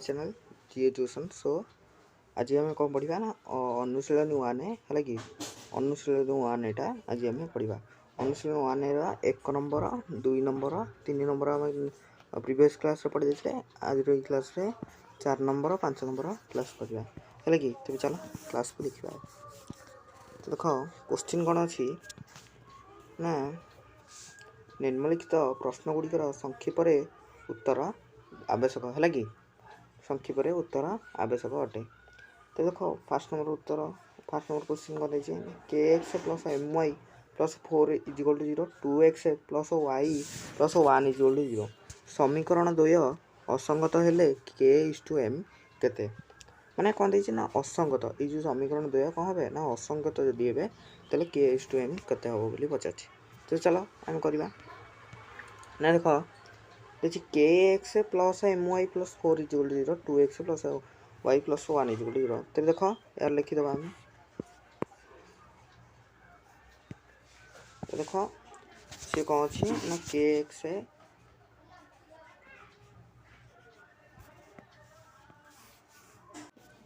Channel जी tuition सो आज आम कौन पढ़ा ना अनुशीलन 1 है कि अनुशीलन 1 यहाँ आज आम पढ़ा अनुशीलन 1 1 नंबर 2 नंबर 3 नंबर आम प्रीवियस क्लास पढ़ी देते आज क्लास 4 नंबर 5 नंबर क्लास पढ़ा है कि तेज चलो क्लास को देखा तो देख क्वेश्चन कौन अच्छी ना निम्नलिखित प्रश्न गुड़िकर संक्षेप उत्तर आवश्यक है कि संक्षेप उत्तर आवश्यक अटे। तो देख फास्ट नंबर क्वेश्चन कर के X plus M Y plus 4 is equal to 0 2x plus Y plus 1 is equal to 0 समीकरण द्वय असंगत हेले के इज टू एम केते माने कौन देछि ना असंगत ये जो समीकरण द्वय कौन हे ना असंगत जदि हे तेल के इज टू एम केते हो बोली पचार। तो चलो आम करवा ना देख देखिए के X plus M Y plus 4 is equal to 0 2x plus Y plus 1 is equal to 0 तेज देख यार लिखिद आम देख सी कौन अच्छी ना के एक्स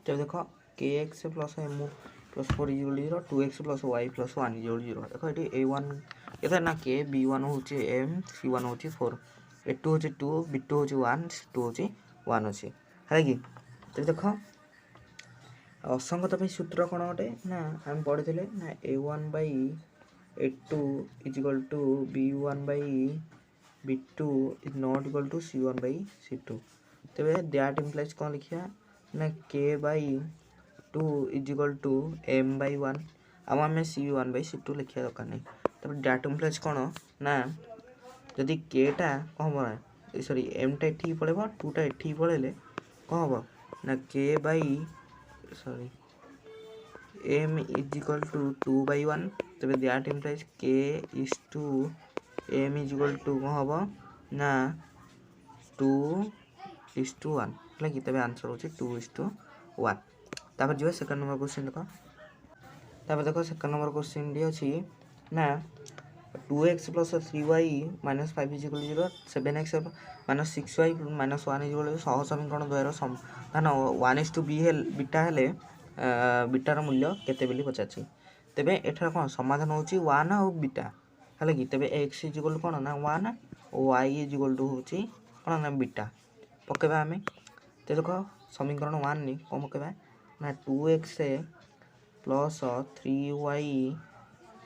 तो देख के X plus M plus 4 is equal to 0 2x plus Y plus 1 is equal to 0 देख ये a1 ये ना के b1 हूँ m c1 हूँ 4 a2 हूँ 2 b2 हूँ 1 c2 हूँ 1 अच्छे है कि तो देख असंगत सूत्र कौन गोटे ना आम पढ़ी ना a1 by a2 is equal to b1 by b2 is not equal to c1 by c2 तेरे दैट इम्प्लाइज कौन लिखा ना k by 2 is equal to m by 1 आम c1 बै c2 लिखा दरकार नहीं तब दैट इम्प्लाइज कौन ना जदि केटा कौन हम सॉरी एम टा ये पड़ेगा 2 टा ये पड़े कौन हम ना K by sorry M is equal to 2 by 1 तब that implies K is two M is equal to कौन हम ना 2 इज टू 1 है कि तब आंसर हो 2 इज टू 1। तापर जो सेकंड नंबर क्वेश्चन देख सेकंड नंबर क्वेश्चन डी अच्छी ना 2x plus 3y minus 5 is equal 0 7x minus 6y minus 1 is equal सह समीकरण द्वयर धान 1:b बीटा हेले बीटार मूल्य केते बोली पचार तेबे एठार कौन समाधान होची 1 और बीटा है कि तेबे x इजिकल कौन ना 1 और y इजिकल टू होची कौन ना बीटा पकेबा आमे तो देख समीकरण 1 नि कौन पकेबा ना 2x plus 3y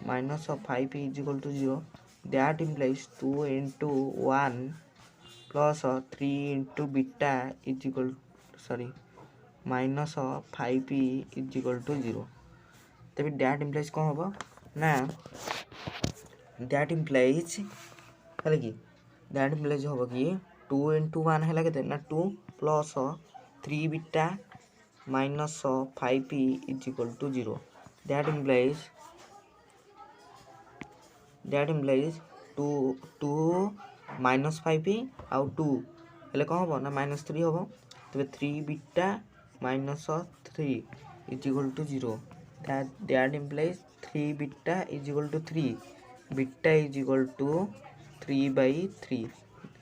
minus 5 is equal to 0 that implies 2 into 1 plus 3 into beta is equal sorry minus 5 is equal to 0 तब दैट इम्प्लाइज कौन हम ना दैट इम्प्लाइज है कि दैट इम्प्लाइज हम कि 2 into 1 है के ना 2 plus 3 beta minus 5 is equal to 0 that implies 2 minus 5 आउ 2 हेले कौन हम ना माइनस 3 हम तब 3 beta minus 3 is equal to 0 that implies 3 beta is equal to 3 beta is equal to 3 by 3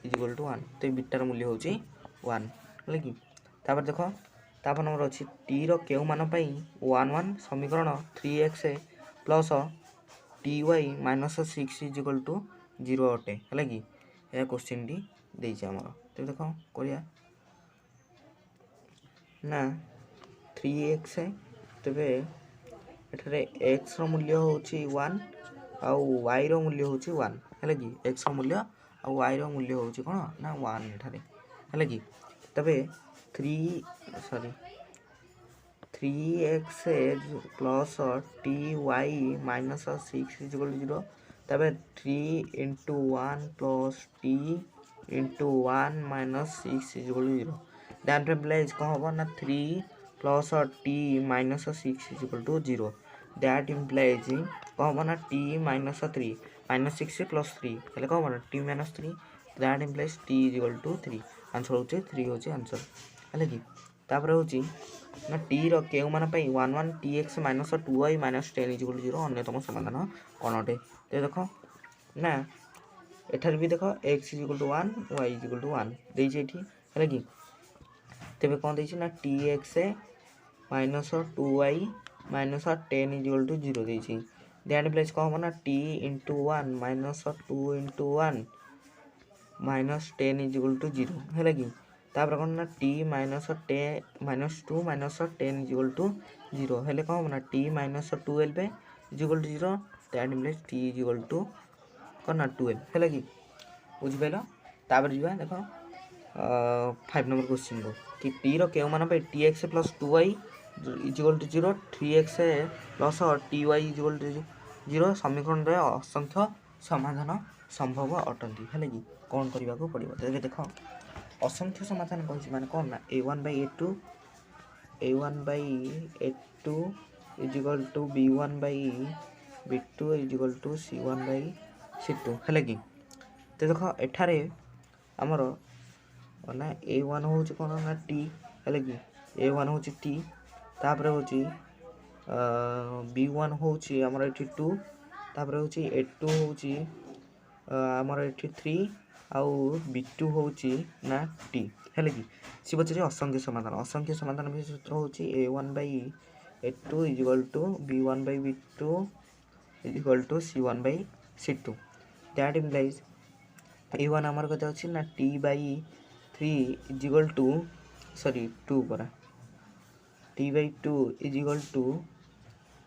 is equal to 1 तो बीटार मूल्य हूँ 1 है कि तापर देख तापर नंबर अच्छी टी रो मान 1 समीकरण 3x plus T Y minus 6 is equal to 0 अटे है कि यह क्वेश्चन टी देछि आमर तो देख करिया ना 3x तेबे एठारे x रो मूल्य होछि 1 आउ y रो मूल्य होछि 1 है कि x रो मूल्य आउ y रो मूल्य होछि कोन ना 1 एठारे है कि तबे 3x plus T Y minus 6 is equal 0 तब 3 into 1 plus T into 1 minus 6 is equal 0 that implies कौन हम ना 3 plus T minus 6 is equal to 0 that implies कौन हम ना टी माइनस 3 माइनस 6 प्लस 3 हेल्ले कौन हम T minus 3 that implies T is equal to 3 answer हो 3 हो आंसर है कि तापर हूँ ना टी रो मान 1 tx minus 2y minus 10 is equal 0 अन्यतम समाधान कौन अटे तो देख ना एठार भी देख x is equal to 1 y is equal to 1 देछि है कि तेरे कौन देछि ना tx minus 2y minus 10 equal to 0 देछि दैट प्लेस कौन हो ना t into 1 minus 2 into 1 minus 10 equal to 0 है कि तापर कौन ना t minus 10 minus 2 minus 10 equal to 0 हेले कौन हो ना t minus 12 equal to 0 that place t equal to कौन ना 12 है कि बुझि पाइलो तापर जीवा देखो 5 नंबर क्वेश्चन को कि t रो केउ मान पे tx plus 2y equal to 0 3x plus ty equal to 0 समीकरण रे असंख्य समाधान संभव अटंती है कि कौन करने को पड़ो तेरे देख असंख्य समाधान कौन माने कौन ना a1/a2 equal to b1/b2 equal to c1/c2 है कि तो देख एठारे आमर ना a1 हूँ कौन ना t है कि a1 हूँ t तापर हूँ b1 हूँ आमर ये 2 तापर हूँ a2 हूँ आमर ये 3 आउ b2 हूँ ना t है कि सी पचारे असंख्य समाधान भी सूत्र हूँ a1/a2 equal to b1/b2 equal to c1/c2 that implies a1 आमर कते अछि ना t/3 इक्वल टू सॉरी 2 परा t/2 इक्वल टू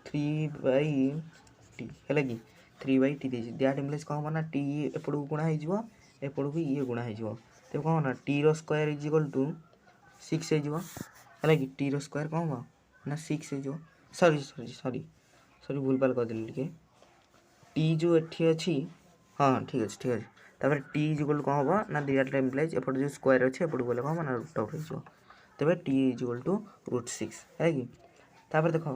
3/t है कि 3/t देछि दैट इम्प्लाइज कौन हो ना t एपडू गुणा हो जिवो एपडू भी ये गुणा हो जिवो तो कौन ना t रो स्क्वायर इक्वल टू 6 हो जिवो है कि t रो स्क्वायर कौन हो ना 6 हो जिवो सॉरी भूल भाल कर देली के t जो एठी अछि हां ठीक अछि तापर t इक्वल कौन हो ना दैट इम्प्लाइज एपड जो स्क्वायर अछि एपडू बोले कौन ना रूट ऑफ हो जिवो तबे t इक्वल टू √6 है कि तापर देखो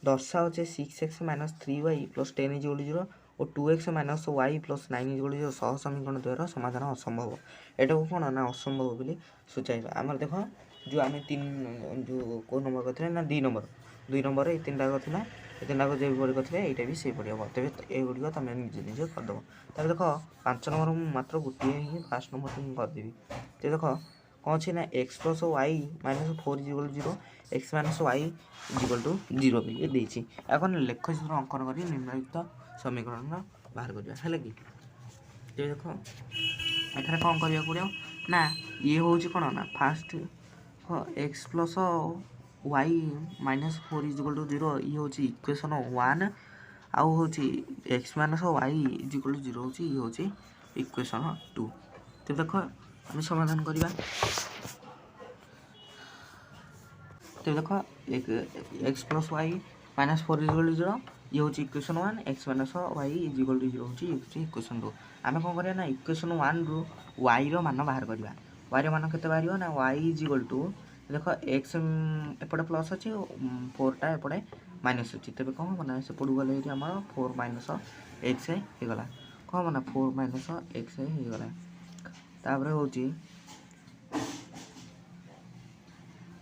दर्शा होचे 6x minus 3y plus 10 equal to 0 और 2x minus y plus 9 equal to 0 सह समीकरण द्वारा समाधान असंभव एटा को कोन ना असंभव बोली सुचाइबा हमर देखो जो आमे 3 जो को नंबर करथले ना 2 नंबर ए तीनटा करथला ए तीनटा को जे बडी करथले एटा भी से पडियो तबे ए गुडी तमे निजे कर दबो तबे देखो 5 नंबर मात्र गुटी ही फर्स्ट नंबर तुम कर देबी ते देखो कौन अच्छे ना x plus y minus 4 equal 0 x minus y equal to 0 भी देछि এখন लेख चित्र अंकन करी निम्नलिखित समीकरण बाहर करिया है कि जे देखो एथरा कोन करिया पड़ियो ना ये होउची कोन ना first x plus y minus 4 equal to 0 ये होउची इक्वेशन 1 आउ होउची x minus y equal to 0 होउची ये होउची इक्वेशन 2 तो देखो हम समाधान करिबा तो देखो एक x plus y minus 4 equal to 0 ये होची equation 1 x minus y equal to 0 होची इक्वेशन 2 आमे कोन करिया ना इक्वेशन 1 रो y रो मान बाहर करिबा y रो मान केते बाहरियो ना y इक्वल टू देखो x एपडे प्लस अछि 4 टा एपडे माइनस अछि तबे कोन बना से पडु गले हमर 4 माइनस x हे गला कोन बना 4 माइनस x हे गला तापर होची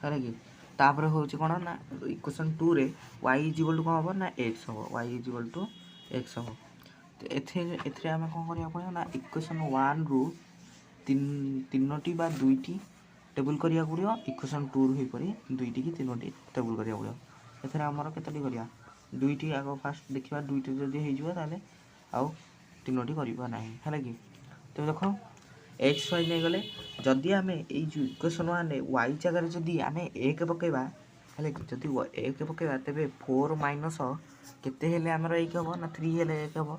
है कि तापर होची कोन ना इक्वेशन 2 रे y इक्वल टू कोन हो ना x हो y इक्वल टू x हो तो एथे हम कोन करिया पड़ो ना इक्वेशन 1 रो तीनोटी बा दुईटी टेबल करिया पड़ियो इक्वेशन 2 रो हे परी दुईटी की तीनोटी टेबल करिया पड़ियो एथे हमर केतटी करिया दुईटी आगो फास्ट देखिबा दुईटी जदी हे जिवो ताले आउ तीनोटी करिबा नाही है कि तो देखो x y नै गले जदी आमे ए जो इक्वेशन 1 रे y जगह रे जदी आमे 1 पकेबा हले जदी 1 पकेबा तबे 4 माइनस केते हेले हमर 1 हबो ना 3 हेले 1 हबो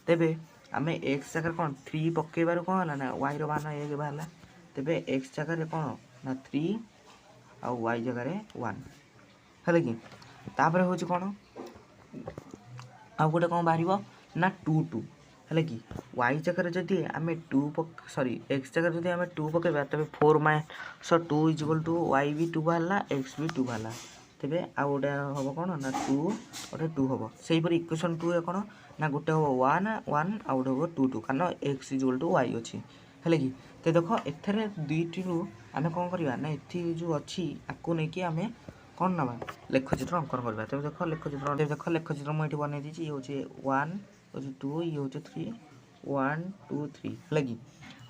तबे आमे x जगह कोन 3 पकेबार कोन हला ना y रो मान 1 बाला तबे x जगह रे कोन ना 3 आ y जगह रे 1 हले कि तापर होची कोन आ गोटे कोन बाहरिबो ना 2 2 हले कि y जगह रे जदी आमे 2 सॉरी x जगह जदी आमे 2 पकेबा तबे 4 माइनस 2 इक्वल टू y भी 2 बाला x भी 2 बाला तबे आ गोटे हबो कोन ना 2 गोटे 2 हबो सेही पर इक्वेशन 2 रे कोन ना गोटे हबो 1 1 आ गोटे हबो 2 2 कारण x इक्वल टू y अछि हले कि ते देखो एथरे दुईटी रु आमे कोन करिवा ना एथि जो अछि आकु नै कि आमे कोन नबा लेख चित्र अंकन करबा तबे देखो लेख चित्र म एठी बनै दिछि ये होछि 1 होछि 2 ये होछि 3 1 2 3 लगी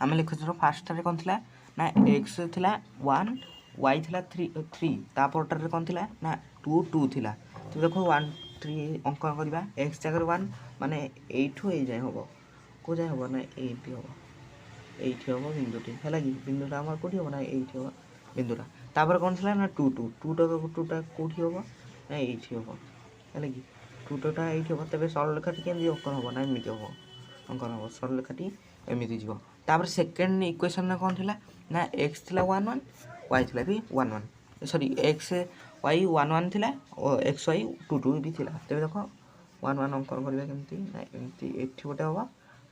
आमे लेख चित्र फास्ट रे कोन थिला ना x थिला 1 y थिला 3 तापरटारे कौन थिला ना 2 2 थिला तो देखो 1 3 अंकन करबा x जगह 1 माने एठो ए जाय होबो को जाय होबो ना एठी होबो एठी होबो बिंदुटी हैला कि बिंदुटा हमर कोठी होबो ना एठी होबो बिंदुटा तापर कौन थिला ना 2 2 2 टा कोठी होबो ना एठी होबो हैला कि 2 टा एठी होबो तबे सरल रेखाटी केमि अंकन होबो ना एमिति होबो अंकन होबो सरल रेखाटी एमिति जीवो तापर सेकंड इक्वेशन ना कौन थिला ना x थिला 1 1 y थिला भी 1 1 सॉरी x y 1 1 थिला और x y 2 2 भी थिला तबे देखो 1 1 अंकन करबा केमति ना एमति एठी गोटे होबा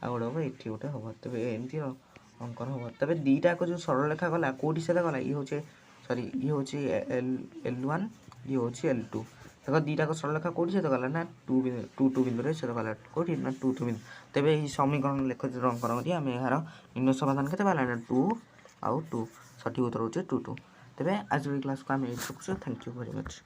आ गोटे होबा एठी गोटे होबा तबे एमति अंकन होबा तबे दीटा को जो सरल रेखा गला कोठी से गला ई होचे सॉरी ई होचे l1 ई होचे l2 देखो दीटा को सरल रेखा कोठी से गला ना 2 2 बिंदु रे से गला कोठी ना 2 2 बिंदु तबे ई समीकरण लेख जो अंकन करी हम यार निम्न समाधान केते बाला ना 2 आउ 2 सठी उत्तर होचे 2 2 तबे आज क्लास को हम एड करछु थैंक यू वेरी मच।